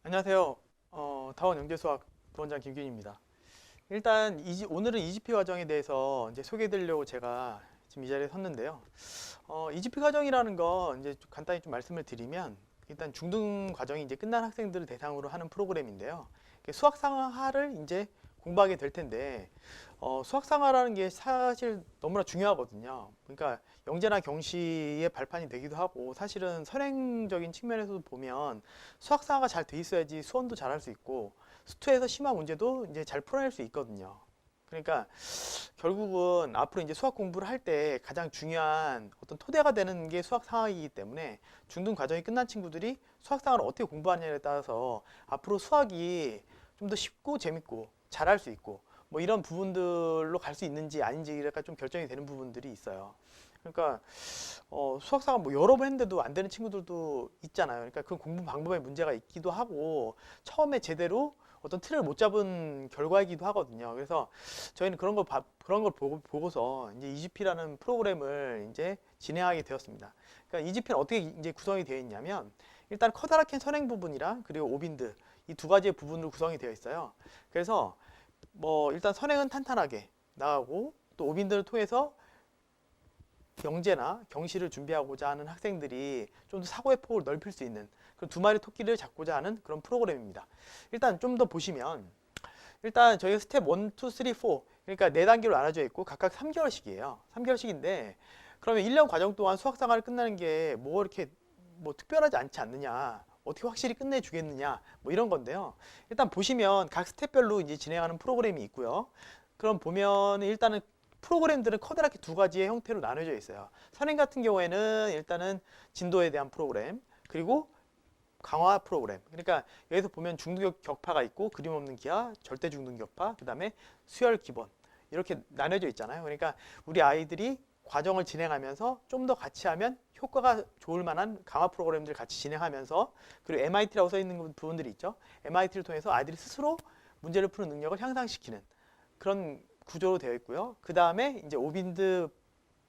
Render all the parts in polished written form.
안녕하세요. 다원 영재수학 부원장 김균입니다. 일단 오늘은 EGP 과정에 대해서 이제 소개해드리려고 제가 지금 이 자리에 섰는데요. EGP 과정이라는 거 이제 좀 간단히 좀 말씀을 드리면 일단 중등 과정이 이제 끝난 학생들을 대상으로 하는 프로그램인데요. 수학상하를 이제 공부하게 될 텐데 수학상하라는 게 사실 너무나 중요하거든요. 그러니까 영재나 경시의 발판이 되기도 하고 사실은 선행적인 측면에서도 보면 수학상하가 잘 돼 있어야지 수원도 잘 할 수 있고 수투에서 심한 문제도 이제 잘 풀어낼 수 있거든요. 그러니까 결국은 앞으로 이제 수학 공부를 할 때 가장 중요한 어떤 토대가 되는 게 수학 상황이기 때문에 중등 과정이 끝난 친구들이 수학 상황을 어떻게 공부하느냐에 따라서 앞으로 수학이 좀 더 쉽고 재밌고 잘할 수 있고 뭐 이런 부분들로 갈 수 있는지 아닌지가 좀 결정이 되는 부분들이 있어요. 그러니까 수학 상황 뭐 여러 번 했는데도 안 되는 친구들도 있잖아요. 그러니까 그 공부 방법에 문제가 있기도 하고 처음에 제대로 어떤 틀을 못 잡은 결과이기도 하거든요. 그래서 저희는 그런 걸 보고서 이제 EGP라는 프로그램을 이제 진행하게 되었습니다. 그러니까 EGP는 어떻게 이제 구성이 되어 있냐면 일단 커다랗게 선행 부분이랑 그리고 오빈드 이 두 가지의 부분으로 구성이 되어 있어요. 그래서 뭐 일단 선행은 탄탄하게 나가고 또 오빈드를 통해서 영재나 경시를 준비하고자 하는 학생들이 좀 더 사고의 폭을 넓힐 수 있는 그런 두 마리 토끼를 잡고자 하는 그런 프로그램입니다. 일단 좀 더 보시면 일단 저희가 스텝 1, 2, 3, 4 그러니까 네 단계로 나눠져 있고 각각 3개월씩이에요. 3개월씩인데 그러면 1년 과정 동안 수학상하를 끝나는 게 뭐 이렇게 뭐 특별하지 않지 않느냐 어떻게 확실히 끝내주겠느냐 뭐 이런 건데요. 일단 보시면 각 스텝별로 이제 진행하는 프로그램이 있고요. 그럼 보면 일단은 프로그램들은 커다랗게 두 가지의 형태로 나눠져 있어요. 선행 같은 경우에는 일단은 진도에 대한 프로그램 그리고 강화 프로그램. 그러니까 여기서 보면 중등격 격파가 있고 그림 없는 기하, 절대 중등격파, 그 다음에 수열 기본 이렇게 나눠져 있잖아요. 그러니까 우리 아이들이 과정을 진행하면서 좀 더 같이 하면 효과가 좋을 만한 강화 프로그램들 같이 진행하면서 그리고 MIT라고 써 있는 부분들이 있죠. MIT를 통해서 아이들이 스스로 문제를 푸는 능력을 향상시키는 그런 구조로 되어 있고요. 그 다음에 이제 오빈드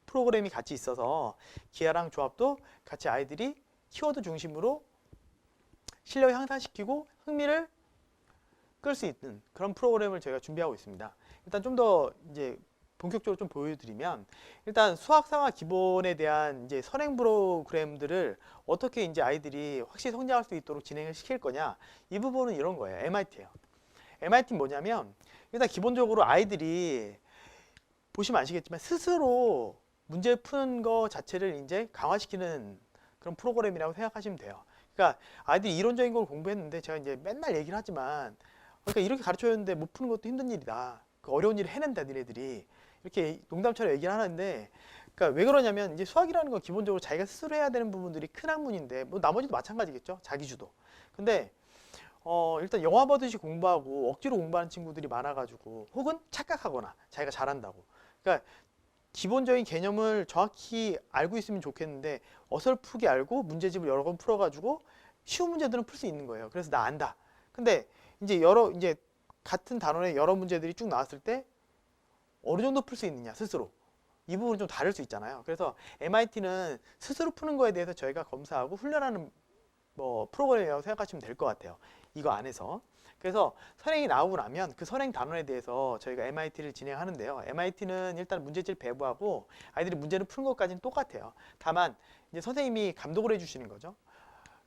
프로그램이 같이 있어서 기하랑 조합도 같이 아이들이 키워드 중심으로 실력을 향상시키고 흥미를 끌 수 있는 그런 프로그램을 저희가 준비하고 있습니다. 일단 좀 더 이제 본격적으로 좀 보여드리면 일단 수학상화 기본에 대한 이제 선행 프로그램들을 어떻게 이제 아이들이 확실히 성장할 수 있도록 진행을 시킬 거냐 이 부분은 이런 거예요. MIT예요. MIT는 뭐냐면 일단 기본적으로 아이들이 보시면 아시겠지만 스스로 문제 푸는 거 자체를 이제 강화시키는 그런 프로그램이라고 생각하시면 돼요. 그러니까 아이들이 이론적인 걸 공부했는데 제가 이제 맨날 얘기를 하지만 그러니까 이렇게 가르쳐줬는데 못 푸는 것도 힘든 일이다. 그 어려운 일을 해낸다 니네들이 이렇게 농담처럼 얘기를 하는데 그러니까 왜 그러냐면 이제 수학이라는 건 기본적으로 자기가 스스로 해야 되는 부분들이 큰 학문인데 뭐 나머지도 마찬가지겠죠. 자기주도. 근데 일단 영화 보듯이 공부하고 억지로 공부하는 친구들이 많아가지고 혹은 착각하거나 자기가 잘한다고. 그러니까 기본적인 개념을 정확히 알고 있으면 좋겠는데 어설프게 알고 문제집을 여러 번 풀어가지고 쉬운 문제들은 풀 수 있는 거예요. 그래서 나 안다. 근데 이제 같은 단원의 여러 문제들이 쭉 나왔을 때 어느 정도 풀 수 있느냐 스스로 이 부분은 좀 다를 수 있잖아요. 그래서 MIT는 스스로 푸는 거에 대해서 저희가 검사하고 훈련하는 뭐 프로그램이라고 생각하시면 될 것 같아요. 이거 안에서. 그래서 선행이 나오고 나면 그 선행 단원에 대해서 저희가 MIT를 진행하는데요. MIT는 일단 문제지를 배부하고 아이들이 문제를 푸는 것까지는 똑같아요. 다만 이제 선생님이 감독을 해주시는 거죠.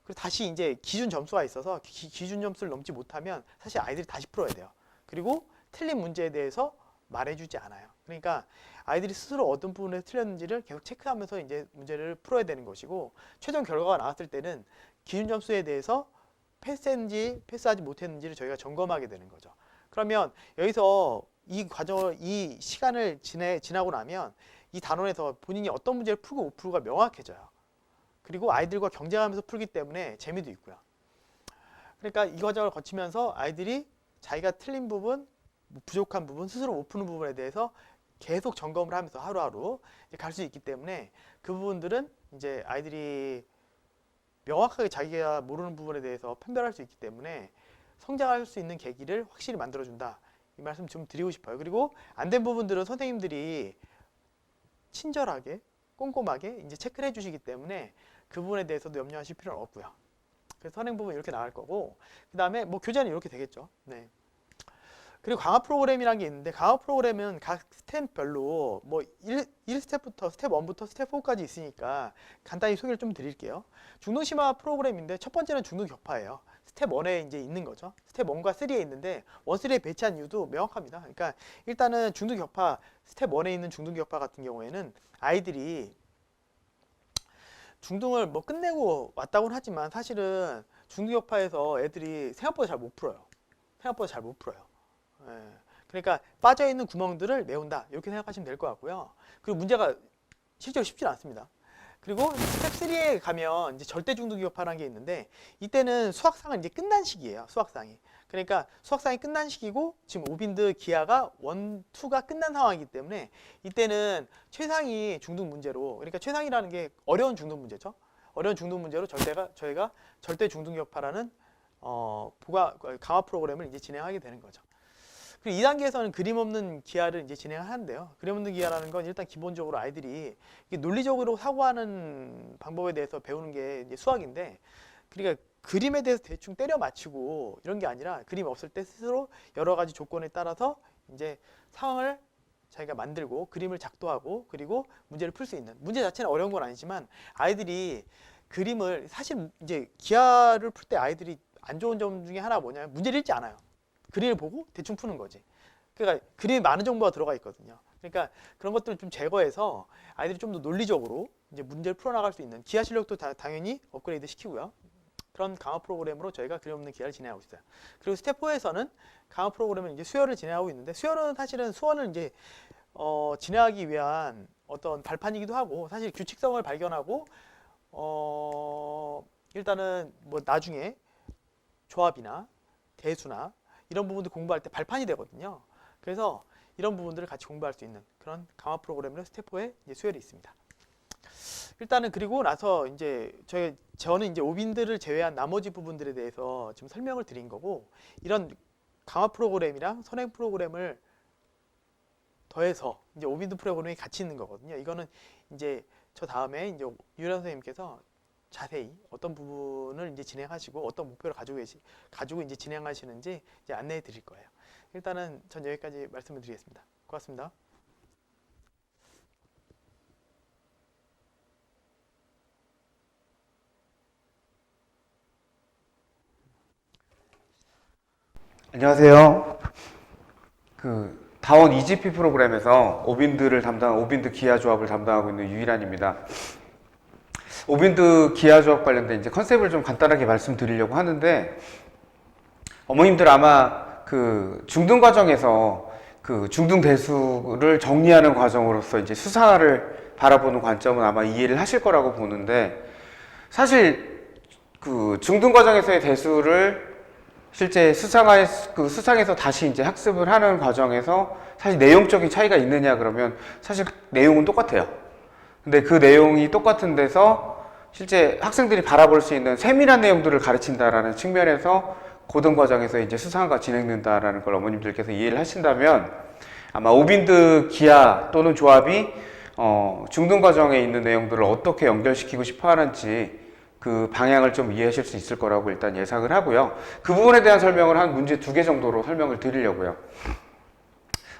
그리고 다시 이제 기준 점수가 있어서 기준 점수를 넘지 못하면 사실 아이들이 다시 풀어야 돼요. 그리고 틀린 문제에 대해서 말해주지 않아요. 그러니까 아이들이 스스로 어떤 부분에서 틀렸는지를 계속 체크하면서 이제 문제를 풀어야 되는 것이고 최종 결과가 나왔을 때는 기준 점수에 대해서 패스했는지 패스하지 못했는지를 저희가 점검하게 되는 거죠. 그러면 여기서 이 시간을 지나고 나면 이 단원에서 본인이 어떤 문제를 풀고 못 풀고가 명확해져요. 그리고 아이들과 경쟁하면서 풀기 때문에 재미도 있고요. 그러니까 이 과정을 거치면서 아이들이 자기가 틀린 부분, 뭐 부족한 부분, 스스로 못 푸는 부분에 대해서 계속 점검을 하면서 하루하루 갈 수 있기 때문에 그 부분들은 이제 아이들이 명확하게 자기가 모르는 부분에 대해서 판별할 수 있기 때문에 성장할 수 있는 계기를 확실히 만들어준다. 이 말씀 좀 드리고 싶어요. 그리고 안 된 부분들은 선생님들이 친절하게 꼼꼼하게 이제 체크를 해주시기 때문에 그 부분에 대해서도 염려하실 필요는 없고요. 그래서 선행 부분 이렇게 나갈 거고, 그 다음에 뭐 교재는 이렇게 되겠죠. 네. 그리고 강화 프로그램이라는 게 있는데, 강화 프로그램은 각 스텝별로 뭐 1스텝부터 스텝 1부터 스텝 4까지 있으니까 간단히 소개를 좀 드릴게요. 중등 심화 프로그램인데 첫 번째는 중등 격파예요. 스텝 1에 이제 있는 거죠. 스텝 1과 3에 있는데 1, 3에 배치한 이유도 명확합니다. 그러니까 일단은 중등 격파, 스텝 1에 있는 중등 격파 같은 경우에는 아이들이 중등을 뭐 끝내고 왔다고는 하지만 사실은 중등 격파에서 애들이 생각보다 잘 못 풀어요. 생각보다 잘 못 풀어요. 예. 그러니까 빠져있는 구멍들을 메운다, 이렇게 생각하시면 될 것 같고요. 그리고 문제가 실제로 쉽지 않습니다. 그리고 스텝 3에 가면 이제 절대 중등 격파라는 게 있는데, 이때는 수학상은 이제 끝난 시기예요. 수학상이. 그러니까 수학상이 끝난 시기고 지금 오빈드 기하가 1, 2가 끝난 상황이기 때문에 이때는 최상위 중등 문제로, 그러니까 최상위라는 게 어려운 중등 문제죠. 어려운 중등 문제로 저희가 절대 중등 격파라는 강화 프로그램을 이제 진행하게 되는 거죠. 그리고 2단계에서는 그림 없는 기하를 이제 진행을 하는데요. 그림 없는 기하라는 건 일단 기본적으로 아이들이 논리적으로 사고하는 방법에 대해서 배우는 게 이제 수학인데, 그러니까 그림에 대해서 대충 때려 맞추고 이런 게 아니라 그림 없을 때 스스로 여러 가지 조건에 따라서 이제 상황을 자기가 만들고 그림을 작도하고 그리고 문제를 풀 수 있는, 문제 자체는 어려운 건 아니지만 아이들이 그림을, 사실 이제 기하를 풀 때 아이들이 안 좋은 점 중에 하나가 뭐냐면 문제를 읽지 않아요. 그림을 보고 대충 푸는 거지. 그러니까 그림에 많은 정보가 들어가 있거든요. 그러니까 그런 것들을 좀 제거해서 아이들이 좀 더 논리적으로 이제 문제를 풀어나갈 수 있는, 기하 실력도 당연히 업그레이드 시키고요. 그런 강화 프로그램으로 저희가 그림 없는 기하를 진행하고 있어요. 그리고 스텝 4에서는 강화 프로그램은 이제 수열을 진행하고 있는데, 수열은 사실은 수원을 이제 진행하기 위한 어떤 발판이기도 하고, 사실 규칙성을 발견하고 일단은 뭐 나중에 조합이나 대수나 이런 부분들 공부할 때 발판이 되거든요. 그래서 이런 부분들을 같이 공부할 수 있는 그런 강화 프로그램으로 스텝 4에 이제 수열이 있습니다. 일단은 그리고 나서 이제 저는 이제 오빈들을 제외한 나머지 부분들에 대해서 지금 설명을 드린 거고, 이런 강화 프로그램이랑 선행 프로그램을 더해서 이제 오빈드 프로그램이 같이 있는 거거든요. 이거는 이제 저 다음에 이제 유란 선생님께서 자세히 어떤 부분을 이제 진행하시고 어떤 목표를 가지고 이제 진행하시는지 이제 안내해 드릴 거예요. 일단은 전 여기까지 말씀을 드리겠습니다. 고맙습니다. 안녕하세요. 다원 EGP 프로그램에서 오빈드 기하 조합을 담당하고 있는 유일한입니다. 오빈드 기하 조합 관련된 이제 컨셉을 좀 간단하게 말씀드리려고 하는데, 어머님들 아마 중등 과정에서 중등 대수를 정리하는 과정으로서 이제 수사를 바라보는 관점은 아마 이해를 하실 거라고 보는데, 사실 중등 과정에서의 대수를 실제 수상에서 다시 이제 학습을 하는 과정에서 사실 내용적인 차이가 있느냐 그러면 사실 내용은 똑같아요. 근데 그 내용이 똑같은 데서 실제 학생들이 바라볼 수 있는 세밀한 내용들을 가르친다라는 측면에서 고등 과정에서 이제 수상화가 진행된다라는 걸 어머님들께서 이해를 하신다면, 아마 오빈드 기하 또는 조합이 중등 과정에 있는 내용들을 어떻게 연결시키고 싶어 하는지 그 방향을 좀 이해하실 수 있을 거라고 일단 예상을 하고요. 그 부분에 대한 설명을 한 문제 2개 정도로 설명을 드리려고요.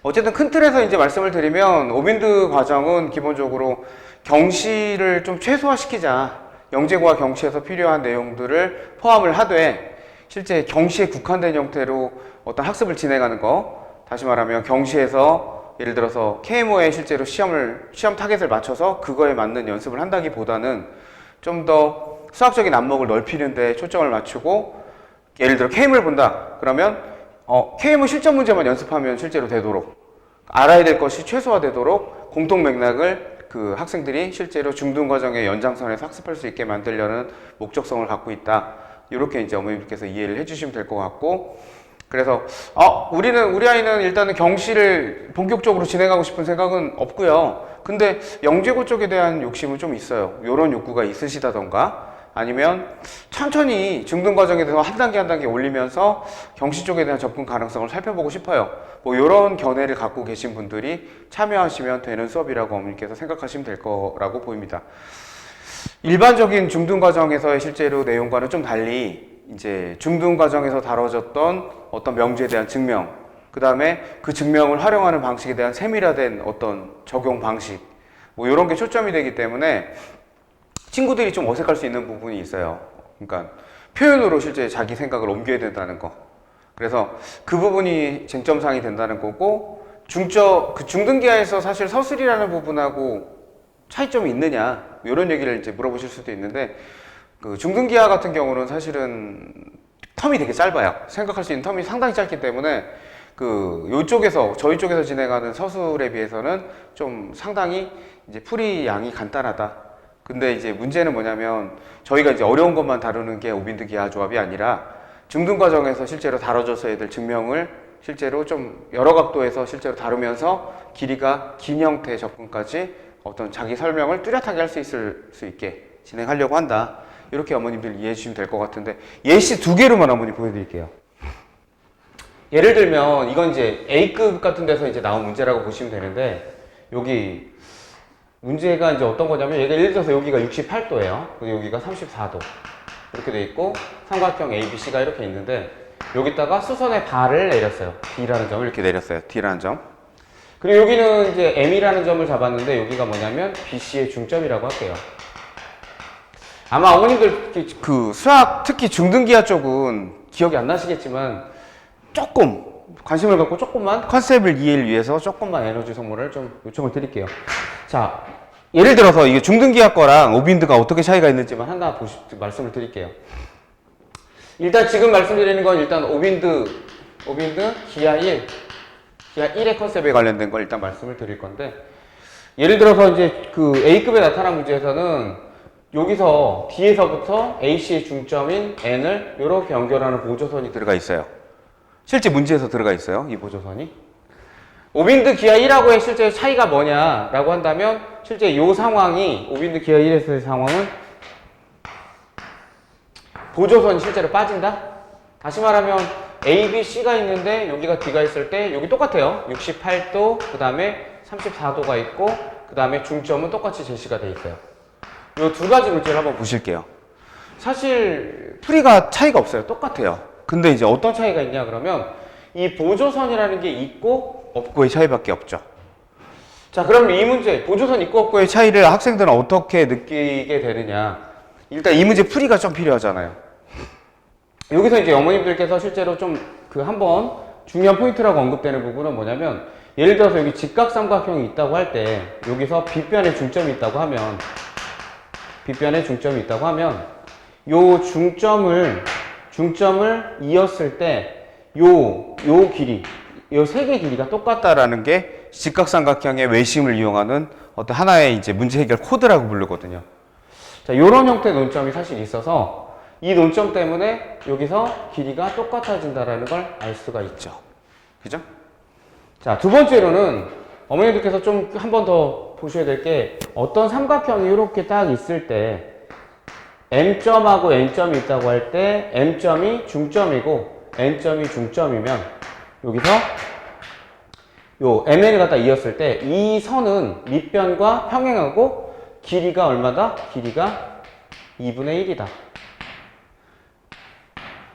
어쨌든 큰 틀에서 이제 말씀을 드리면, 오빈드 과정은 기본적으로 경시를 좀 최소화시키자, 영재고와 경시에서 필요한 내용들을 포함을 하되 실제 경시에 국한된 형태로 어떤 학습을 진행하는 거, 다시 말하면 경시에서 예를 들어서 KMO에 실제로 시험 타겟을 맞춰서 그거에 맞는 연습을 한다기보다는 좀 더 수학적인 안목을 넓히는 데 초점을 맞추고, 예를 들어 KM을 본다 그러면 KM 실전 문제만 연습하면 실제로 되도록, 알아야 될 것이 최소화되도록 공통 맥락을 학생들이 실제로 중등 과정의 연장선에서 학습할 수 있게 만들려는 목적성을 갖고 있다. 이렇게 이제 어머님께서 이해를 해주시면 될 것 같고, 그래서 우리 아이는 일단은 경시를 본격적으로 진행하고 싶은 생각은 없고요. 근데 영재고 쪽에 대한 욕심은 좀 있어요. 이런 욕구가 있으시다던가, 아니면 천천히 중등 과정에 대해서 한 단계 올리면서 경시 쪽에 대한 접근 가능성을 살펴보고 싶어요. 뭐 이런 견해를 갖고 계신 분들이 참여하시면 되는 수업이라고 어머님께서 생각하시면 될 거라고 보입니다. 일반적인 중등 과정에서의 실제로 내용과는 좀 달리 이제 중등 과정에서 다뤄졌던 어떤 명제에 대한 증명, 그 다음에 그 증명을 활용하는 방식에 대한 세밀화된 어떤 적용 방식, 뭐 이런 게 초점이 되기 때문에 친구들이 좀 어색할 수 있는 부분이 있어요. 그러니까 표현으로 실제 자기 생각을 옮겨야 된다는 거. 그래서 그 부분이 쟁점사항이 된다는 거고, 그 중등기하에서 사실 서술이라는 부분하고 차이점이 있느냐, 이런 얘기를 이제 물어보실 수도 있는데, 그 중등기하 같은 경우는 사실은 텀이 되게 짧아요. 생각할 수 있는 텀이 상당히 짧기 때문에 저희 쪽에서 진행하는 서술에 비해서는 좀 상당히 이제 풀이 양이 간단하다. 근데 이제 문제는 뭐냐면 저희가 이제 어려운 것만 다루는 게 오빈드 기하 조합이 아니라 중등 과정에서 실제로 다뤄져서야 될 증명을 실제로 좀 여러 각도에서 실제로 다루면서 길이가 긴 형태의 접근까지 어떤 자기 설명을 뚜렷하게 할 수 있을 수 있게 진행하려고 한다. 이렇게 어머님들 이해해 주시면 될 것 같은데, 예시 2개로만 어머니 보여드릴게요. 예를 들면 이건 이제 A급 같은 데서 이제 나온 문제라고 보시면 되는데, 여기 문제가 이제 어떤 거냐면, 얘가 예를 들어서 여기가 68도예요. 그리고 여기가 34도. 이렇게 돼 있고, 삼각형 ABC가 이렇게 있는데, 여기다가 수선의 발을 내렸어요. D라는 점을 이렇게 내렸어요. D라는 점. 그리고 여기는 이제 M이라는 점을 잡았는데, 여기가 뭐냐면 BC의 중점이라고 할게요. 아마 어머님들 그 수학, 특히 중등기하 쪽은 기억이 안 나시겠지만, 조금 관심을 갖고 조금만 컨셉을 이해를 위해서 조금만 에너지 소모를 좀 요청을 드릴게요. 자, 예를 들어서 이게 중등기하 거랑 오빈드가 어떻게 차이가 있는지만 하나 말씀을 드릴게요. 일단 지금 말씀드리는 건 일단 오빈드 기하 1의 컨셉에 관련된 걸 일단 말씀을 드릴 건데, 예를 들어서 이제 그 A급에 나타난 문제에서는 여기서 D에서부터 AC의 중점인 N을 이렇게 연결하는 보조선이 들어가 있어요. 실제 문제에서 들어가 있어요, 이 보조선이. 오빈드 기하 1하고의 실제 차이가 뭐냐라고 한다면, 실제 이 상황이, 오빈드 기하 1에서의 상황은 보조선이 실제로 빠진다? 다시 말하면 A, B, C가 있는데 여기가 D가 있을 때 여기 똑같아요. 68도, 그 다음에 34도가 있고, 그 다음에 중점은 똑같이 제시가 돼 있어요. 이 두 가지 문제를 한번 보실게요. 사실 풀이가 차이가 없어요. 똑같아요. 근데 이제 어떤 차이가 있냐 그러면, 이 보조선이라는 게 있고 없고의 차이밖에 없죠. 자, 그럼 이 문제, 보조선 있고 없고의 차이를 학생들은 어떻게 느끼게 되느냐. 일단 이 문제 풀이가 좀 필요하잖아요. 여기서 이제 어머님들께서 실제로 좀 한번 중요한 포인트라고 언급되는 부분은 뭐냐면, 예를 들어서 여기 직각삼각형이 있다고 할 때, 여기서 빗변에 중점이 있다고 하면, 요 중점을 이었을 때, 요 길이, 요 세 개 길이가 똑같다라는 게 직각삼각형의 외심을 이용하는 어떤 하나의 이제 문제 해결 코드라고 부르거든요. 자, 요런 형태의 논점이 사실 있어서, 이 논점 때문에 여기서 길이가 똑같아진다라는 걸 알 수가 있죠. 그죠? 자, 두 번째로는 어머니들께서 좀 한 번 더 보셔야 될 게, 어떤 삼각형이 이렇게 딱 있을 때 M점하고 N점이 있다고 할 때 M점이 중점이고 N점이 중점이면, 여기서 요 MN을 갖다 이었을 때 이 선은 밑변과 평행하고 길이가 얼마다? 길이가 2분의 1이다.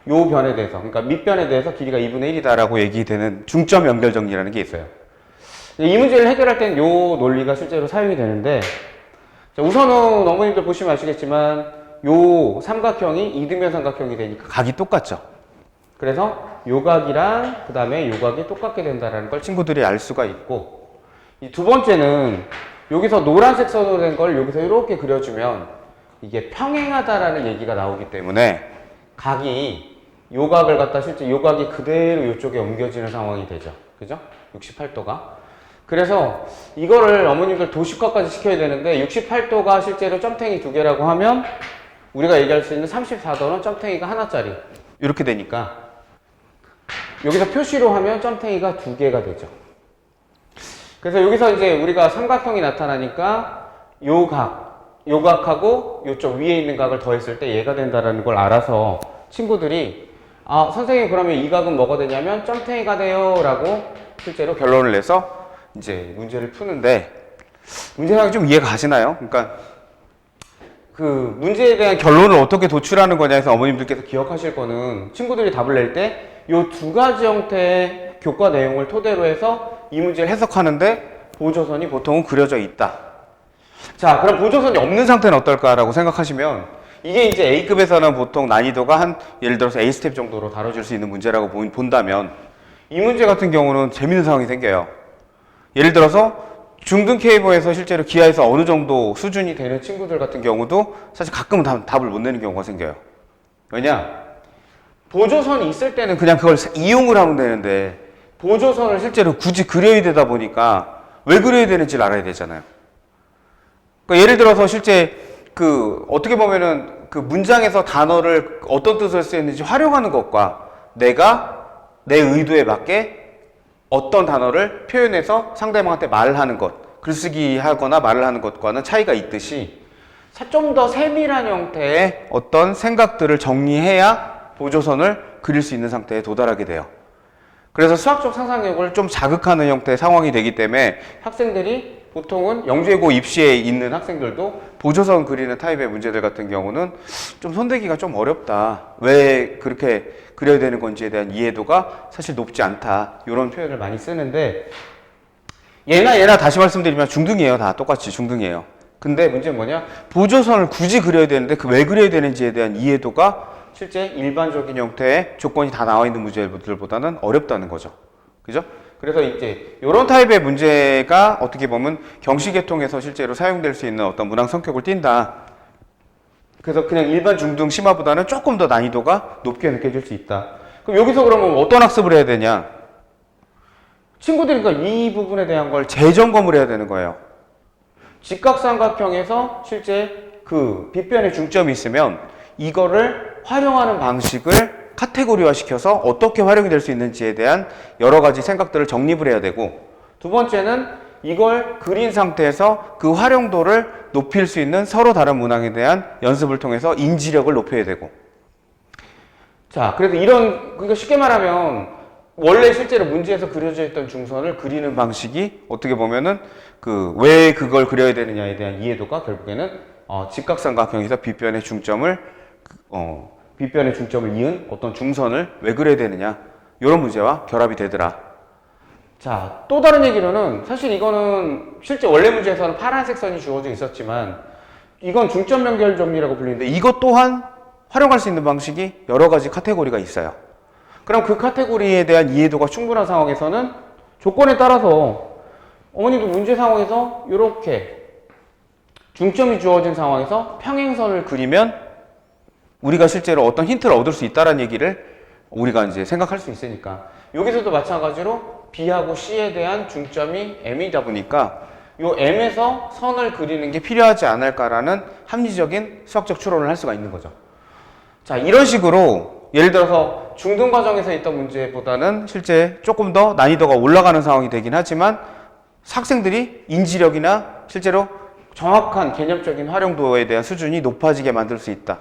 요 변에 대해서, 그러니까 밑변에 대해서 길이가 2분의 1이다라고 얘기되는 중점 연결 정리라는 게 있어요. 이 문제를 해결할 때는 요 논리가 실제로 사용이 되는데, 자, 우선은 어머님들 보시면 아시겠지만 요 삼각형이 이등변 삼각형이 되니까 각이 똑같죠. 그래서 요 각이랑 그 다음에 요 각이 똑같게 된다는 걸 친구들이 알 수가 있고, 이 두 번째는 여기서 노란색 선으로 된 걸 여기서 이렇게 그려주면 이게 평행하다라는 얘기가 나오기 때문에 각이 요 각을 갖다 실제 요 각이 그대로 이쪽에 옮겨지는 상황이 되죠. 그죠? 68도가. 그래서 이거를 어머님들 도식화까지 시켜야 되는데, 68도가 실제로 점탱이 두 개라고 하면 우리가 얘기할 수 있는 34도는 점탱이가 하나짜리. 이렇게 되니까 여기서 표시로 하면 점탱이가 두 개가 되죠. 그래서 여기서 이제 우리가 삼각형이 나타나니까 요 각하고 요쪽 위에 있는 각을 더했을 때 얘가 된다라는 걸 알아서 친구들이, 아, 선생님 그러면 이 각은 뭐가 되냐면 점탱이가 돼요 라고 실제로 결론을 내서 이제 문제를 푸는데, 문제가 좀 이해가 가시나요? 그러니까 그 문제에 대한 결론을 어떻게 도출하는 거냐 해서 어머님들께서 기억하실 거는 친구들이 답을 낼 때 요 두 가지 형태의 교과 내용을 토대로 해서 이 문제를 해석하는데 보조선이 보통은 그려져 있다. 자, 그럼 보조선이 없는 상태는 어떨까라고 생각하시면 이게 이제 A급에서는 보통 난이도가 한 예를 들어서 A 스텝 정도로 다뤄질 수 있는 문제라고 본다면 이 문제 같은 경우는 재밌는 상황이 생겨요. 예를 들어서 중등 K보에서 실제로 기하에서 어느 정도 수준이 되는 친구들 같은 경우도 사실 가끔은 답을 못 내는 경우가 생겨요. 왜냐? 보조선이 있을 때는 그냥 그걸 이용을 하면 되는데 보조선을 실제로 굳이 그려야 되다 보니까 왜 그려야 되는지를 알아야 되잖아요. 그러니까 예를 들어서 실제 그 어떻게 보면은 그 문장에서 단어를 어떤 뜻을 쓰였는지 활용하는 것과 내가 내 의도에 맞게 어떤 단어를 표현해서 상대방한테 말을 하는 것, 글쓰기 하거나 말을 하는 것과는 차이가 있듯이 좀 더 세밀한 형태의 어떤 생각들을 정리해야 보조선을 그릴 수 있는 상태에 도달하게 돼요. 그래서 수학적 상상력을 좀 자극하는 형태의 상황이 되기 때문에 학생들이 보통은 영재고 입시에 있는 학생들도 보조선 그리는 타입의 문제들 같은 경우는 좀 손대기가 좀 어렵다. 왜 그렇게 그려야 되는 건지에 대한 이해도가 사실 높지 않다. 이런 표현을 많이 쓰는데 얘나 다시 말씀드리면 중등이에요. 다 똑같이 중등이에요. 근데 문제는 뭐냐? 보조선을 굳이 그려야 되는데 그 왜 그려야 되는지에 대한 이해도가 실제 일반적인 형태의 조건이 다 나와 있는 문제들보다는 어렵다는 거죠. 그죠? 그래서 이제 이런 타입의 문제가 어떻게 보면 경시계통에서 실제로 사용될 수 있는 어떤 문항 성격을 띈다. 그래서 그냥 일반 중등 심화보다는 조금 더 난이도가 높게 느껴질 수 있다. 그럼 여기서 그러면 어떤 학습을 해야 되냐? 친구들이 그러니까 이 부분에 대한 걸 재점검을 해야 되는 거예요. 직각삼각형에서 실제 그 빗변의 중점이 있으면 이거를 활용하는 방식을 카테고리화 시켜서 어떻게 활용이 될 수 있는지에 대한 여러 가지 생각들을 정립을 해야 되고, 두 번째는 이걸 그린 상태에서 그 활용도를 높일 수 있는 서로 다른 문항에 대한 연습을 통해서 인지력을 높여야 되고. 자, 그래서 그러니까 쉽게 말하면 원래 실제로 문제에서 그려져 있던 중선을 그리는 방식이 어떻게 보면은 왜 그걸 그려야 되느냐에 대한 이해도가 결국에는 직각삼각형에서 빗변의 중점을 이은 어떤 중선을 왜 그려야 되느냐, 이런 문제와 결합이 되더라. 자, 또 다른 얘기로는 사실 이거는 실제 원래 문제에서는 파란색 선이 주어져 있었지만 이건 중점 연결 정리라고 불리는데 이것 또한 활용할 수 있는 방식이 여러 가지 카테고리가 있어요. 그럼 그 카테고리에 대한 이해도가 충분한 상황에서는 조건에 따라서 어머니도 문제 상황에서 이렇게 중점이 주어진 상황에서 평행선을 그리면 우리가 실제로 어떤 힌트를 얻을 수 있다는 얘기를 우리가 이제 생각할 수 있으니까, 여기서도 마찬가지로 B하고 C에 대한 중점이 M이다 보니까 이 M에서 선을 그리는 게 필요하지 않을까라는 합리적인 수학적 추론을 할 수가 있는 거죠. 자, 이런 식으로 예를 들어서 중등 과정에서 있던 문제보다는 실제 조금 더 난이도가 올라가는 상황이 되긴 하지만 학생들이 인지력이나 실제로 정확한 개념적인 활용도에 대한 수준이 높아지게 만들 수 있다.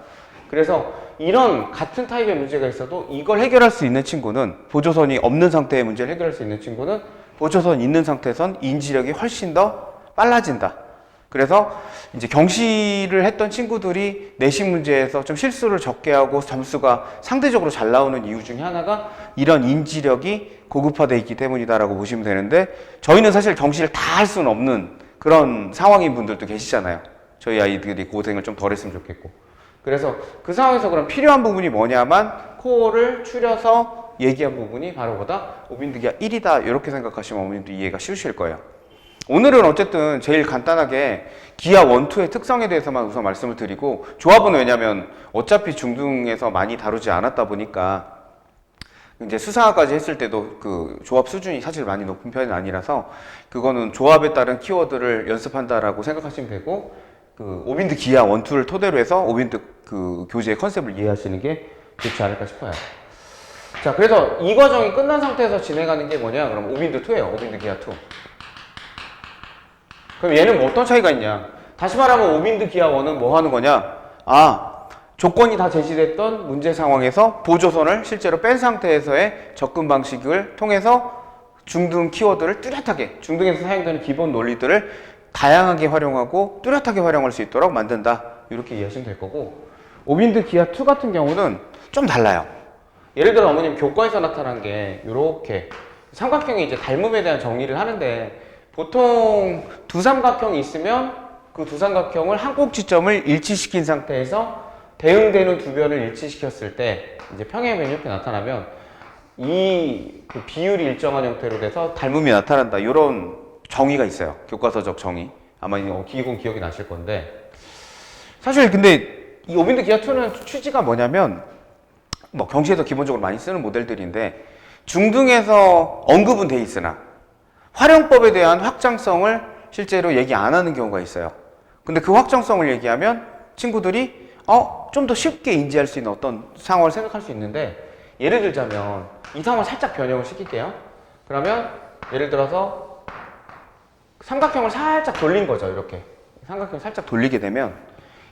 그래서 이런 같은 타입의 문제가 있어도 이걸 해결할 수 있는 친구는, 보조선이 없는 상태의 문제를 해결할 수 있는 친구는 보조선 있는 상태에선 인지력이 훨씬 더 빨라진다. 그래서 이제 경시를 했던 친구들이 내신 문제에서 좀 실수를 적게 하고 점수가 상대적으로 잘 나오는 이유 중에 하나가 이런 인지력이 고급화되어 있기 때문이다라고 보시면 되는데, 저희는 사실 경시를 다 할 수는 없는 그런 상황인 분들도 계시잖아요. 저희 아이들이 고생을 좀 덜 했으면 좋겠고. 그래서 그 상황에서 그럼 필요한 부분이 뭐냐만 코어를 추려서 얘기한 부분이 바로 뭐다? 오빈드기하 1이다. 이렇게 생각하시면 어머님도 이해가 쉬우실 거예요. 오늘은 어쨌든 제일 간단하게 기하 1, 2의 특성에 대해서만 우선 말씀을 드리고, 조합은 왜냐면 어차피 중등에서 많이 다루지 않았다 보니까 이제 수사까지 했을 때도 그 조합 수준이 사실 많이 높은 편이 아니라서 그거는 조합에 따른 키워드를 연습한다라고 생각하시면 되고, 그 오빈드 기하 1, 2를 토대로 해서 오빈드 그 교재의 컨셉을 이해하시는 게 좋지 않을까 싶어요. 자, 그래서 이 과정이 끝난 상태에서 진행하는 게 뭐냐? 그럼 오빈드 2예요. 오빈드 기하 2. 그럼 얘는 뭐 어떤 차이가 있냐? 다시 말하면 오빈드 기하 1은 뭐 하는 거냐? 조건이 다 제시됐던 문제 상황에서 보조선을 실제로 뺀 상태에서의 접근 방식을 통해서 중등 키워드를 뚜렷하게, 중등에서 사용되는 기본 논리들을 다양하게 활용하고 뚜렷하게 활용할 수 있도록 만든다. 이렇게 이해하시면 될 거고, 오빈드 기아 2 같은 경우는 좀 달라요. 예를 들어 어머님 교과에서 나타난 게 이렇게 삼각형이 이제 닮음에 대한 정리를 하는데, 보통 두 삼각형이 있으면 그 두 삼각형을 한 꼭지점을 일치시킨 상태에서 대응되는 두 변을 일치시켰을 때 이제 평행변이 이렇게 나타나면 그 비율이 일정한 형태로 돼서 닮음이 나타난다, 이런 정의가 있어요. 교과서적 정의. 아마 이건 기억이 나실 건데, 사실 근데 이 오빈드 기아 2는 취지가 뭐냐면, 뭐 경시에서 기본적으로 많이 쓰는 모델들인데 중등에서 언급은 돼 있으나 활용법에 대한 확장성을 실제로 얘기 안 하는 경우가 있어요. 근데 그 확장성을 얘기하면 친구들이 좀 더 쉽게 인지할 수 있는 어떤 상황을 생각할 수 있는데, 예를 들자면 이 상황을 살짝 변형을 시킬게요. 그러면 예를 들어서 삼각형을 살짝 돌린 거죠. 이렇게 삼각형을 살짝 돌리게 되면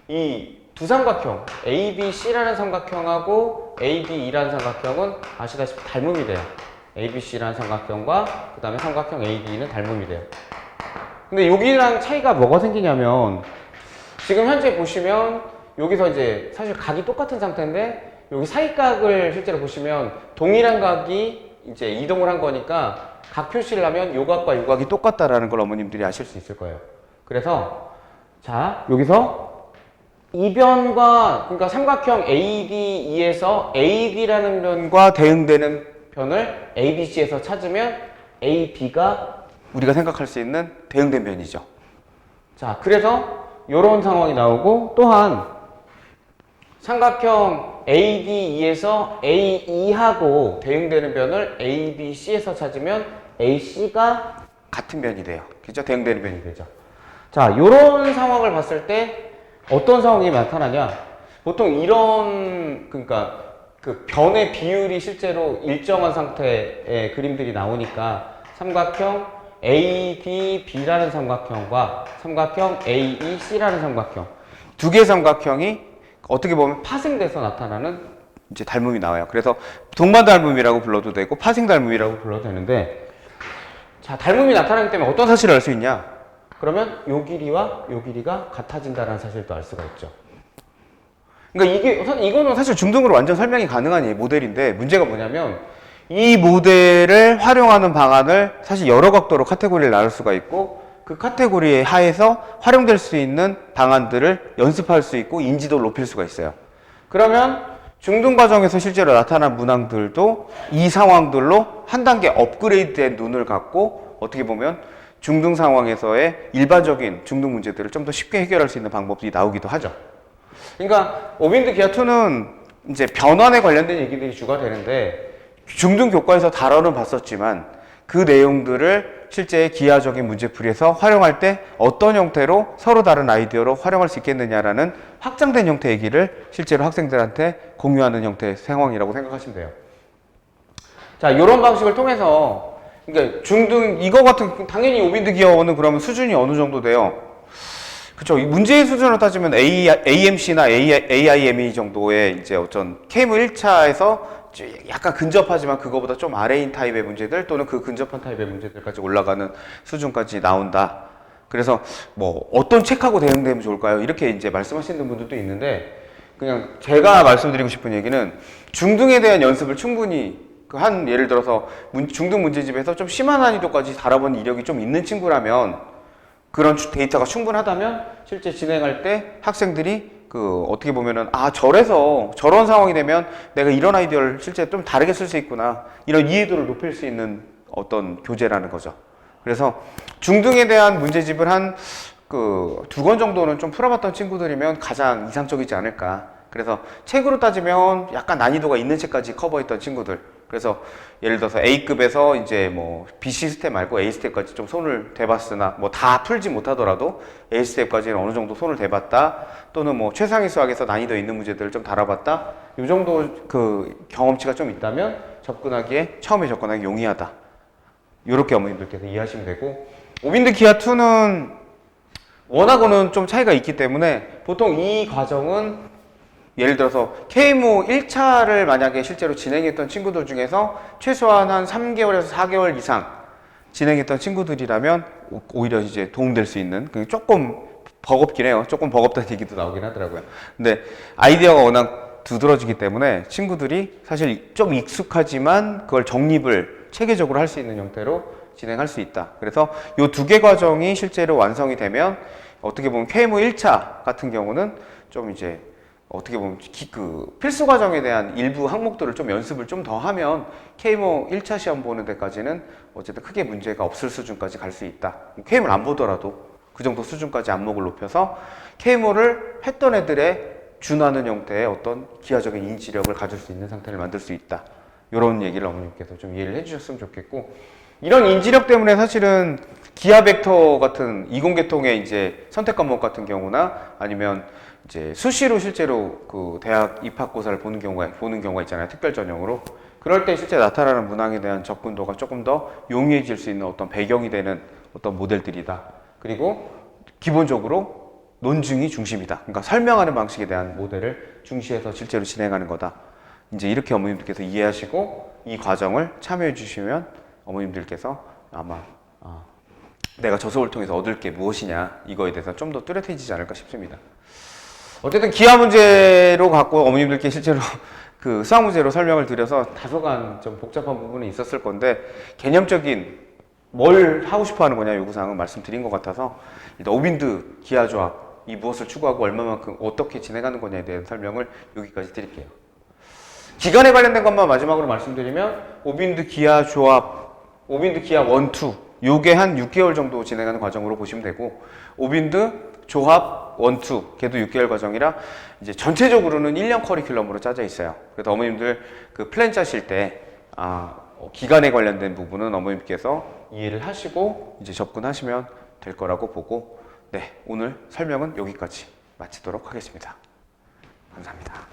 이 두 삼각형 ABC라는 삼각형하고 ADE라는 삼각형은 아시다시피 닮음이 돼요. ABC라는 삼각형과 그 다음에 삼각형 ADE는 닮음이 돼요. 근데 여기랑 차이가 뭐가 생기냐면, 지금 현재 보시면 여기서 이제 사실 각이 똑같은 상태인데 여기 사이각을 실제로 보시면 동일한 각이 이제 이동을 한 거니까 각 표시를 하면 요 각과 요 각이 똑같다라는 걸 어머님들이 아실 수 있을 거예요. 그래서 자, 여기서 이변과, 그러니까 삼각형 ADE에서 AD라는 변과 대응되는 변을 ABC에서 찾으면 AB가 우리가 생각할 수 있는 대응된 변이죠. 자, 그래서 이런 상황이 나오고, 또한 삼각형 ADE에서 AE하고 대응되는 변을 ABC에서 찾으면 AC가 같은 변이 돼요. 그죠? 대응되는 변이 되죠. 자, 이런 상황을 봤을 때 어떤 상황이 나타나냐? 보통 이런, 그러니까 그 변의 비율이 실제로 일정한 상태의 그림들이 나오니까 삼각형 ADB라는 삼각형과 삼각형 AEC라는 삼각형, 두 개의 삼각형이 어떻게 보면 파생돼서 나타나는 이제 닮음이 나와요. 그래서 동반 닮음이라고 불러도 되고 파생 닮음이라고 불러도 되는데, 자, 닮음이 나타나기 때문에 어떤 사실을 알 수 있냐? 그러면 요 길이와 요 길이가 같아진다는 사실도 알 수가 있죠. 그러니까 이거는 사실 중등으로 완전 설명이 가능한 모델인데, 문제가 뭐냐면 이 모델을 활용하는 방안을 사실 여러 각도로 카테고리를 나눌 수가 있고, 그 카테고리에 하에서 활용될 수 있는 방안들을 연습할 수 있고 인지도를 높일 수가 있어요. 그러면 중등 과정에서 실제로 나타난 문항들도 이 상황들로 한 단계 업그레이드된 눈을 갖고 어떻게 보면 중등 상황에서의 일반적인 중등 문제들을 좀 더 쉽게 해결할 수 있는 방법이 나오기도 하죠. 그러니까 오빈드 기아 2는 이제 변환에 관련된 얘기들이 주가 되는데, 중등 교과에서 다뤄는 봤었지만 그 내용들을 실제 기하적인 문제풀이에서 활용할 때 어떤 형태로 서로 다른 아이디어로 활용할 수 있겠느냐라는 확장된 형태 얘기를 실제로 학생들한테 공유하는 형태의 상황이라고 생각하시면 돼요. 자, 이런 방식을 통해서, 그러니까 중등 이거 같은, 당연히 오빈드 기어는 그러면 수준이 어느 정도 돼요? 그쵸. 문제의 수준으로 따지면 AMC나 AIME 정도의 이제 어떤 케이무 1차에서 약간 근접하지만 그거보다 좀 아래인 타입의 문제들, 또는 그 근접한 타입의 문제들까지 올라가는 수준까지 나온다. 그래서 뭐 어떤 책하고 대응되면 좋을까요? 이렇게 이제 말씀하시는 분들도 있는데, 그냥 제가 말씀드리고 싶은 얘기는 중등에 대한 연습을 충분히 예를 들어서 중등 문제집에서 좀 심한 난이도까지 다뤄본 이력이 좀 있는 친구라면, 그런 데이터가 충분하다면 실제 진행할 때 학생들이 어떻게 보면은, 저런 상황이 되면 내가 이런 아이디어를 실제 좀 다르게 쓸 수 있구나, 이런 이해도를 높일 수 있는 어떤 교재라는 거죠. 그래서 중등에 대한 문제집을 한 2권 정도는 좀 풀어봤던 친구들이면 가장 이상적이지 않을까. 그래서 책으로 따지면 약간 난이도가 있는 책까지 커버했던 친구들. 그래서 예를 들어서 A급에서 이제 뭐 BC 스텝 말고 A 스텝까지 좀 손을 대봤으나, 뭐 다 풀지 못하더라도 A 스텝까지는 어느 정도 손을 대봤다, 또는 뭐 최상위 수학에서 난이도 있는 문제들을 좀 다뤄봤다, 이 정도 그 경험치가 좀 있다면 처음에 접근하기 용이하다, 이렇게 어머님들께서 이해하시면 되고, 오빈드 기아 2는 원하고는 좀 차이가 있기 때문에 보통 이 과정은 예를 들어서 KMO 1차를 만약에 실제로 진행했던 친구들 중에서 최소한 한 3개월에서 4개월 이상 진행했던 친구들이라면 오히려 이제 도움될 수 있는, 조금 버겁긴 해요. 조금 버겁다는 얘기도 나오긴 하더라고요. 근데 아이디어가 워낙 두드러지기 때문에 친구들이 사실 좀 익숙하지만 그걸 정립을 체계적으로 할 수 있는 형태로 진행할 수 있다. 그래서 이 두 개 과정이 실제로 완성이 되면 어떻게 보면 KMO 1차 같은 경우는 좀 이제 어떻게 보면 그 필수 과정에 대한 일부 항목들을 좀 연습을 좀 더 하면 KMO 1차 시험 보는 데까지는 어쨌든 크게 문제가 없을 수준까지 갈 수 있다. KMO를 안 보더라도 그 정도 수준까지 안목을 높여서 KMO를 했던 애들의 준하는 형태의 어떤 기하적인 인지력을 가질 수 있는 상태를 만들 수 있다. 이런 얘기를 어머님께서 좀 이해를 해주셨으면 좋겠고, 이런 인지력 때문에 사실은 기하 벡터 같은 이공계통의 이제 선택 과목 같은 경우나 아니면 이제 수시로 실제로 그 대학 입학고사를 보는 경우가 있잖아요. 특별 전형으로. 그럴 때 실제 나타나는 문항에 대한 접근도가 조금 더 용이해질 수 있는 어떤 배경이 되는 어떤 모델들이다. 그리고 기본적으로 논증이 중심이다. 그러니까 설명하는 방식에 대한 모델을 중시해서 실제로 진행하는 거다. 이제 이렇게 어머님들께서 이해하시고 이 과정을 참여해 주시면 어머님들께서 아마 내가 저 수업을 통해서 얻을 게 무엇이냐 이거에 대해서 좀 더 뚜렷해지지 않을까 싶습니다. 어쨌든 기하 문제로 갖고 어머님들께 실제로 그 수학 문제로 설명을 드려서 다소간 좀 복잡한 부분이 있었을 건데 개념적인 뭘 하고 싶어 하는 거냐 요구사항은 말씀드린 것 같아서 일단 오빈드 기하 조합 이 무엇을 추구하고 얼마만큼 어떻게 진행하는 거냐에 대한 설명을 여기까지 드릴게요. 기간에 관련된 것만 마지막으로 말씀드리면 오빈드 기하 조합, 오빈드 기하 1, 2 요게 한 6개월 정도 진행하는 과정으로 보시면 되고 오빈드 조합 1, 2 걔도 6개월 과정이라 이제 전체적으로는 1년 커리큘럼으로 짜져 있어요. 그래서 어머님들 그 플랜 짜실 때 기간에 관련된 부분은 어머님께서 이해를 하시고 이제 접근하시면 될 거라고 보고 네, 오늘 설명은 여기까지 마치도록 하겠습니다. 감사합니다.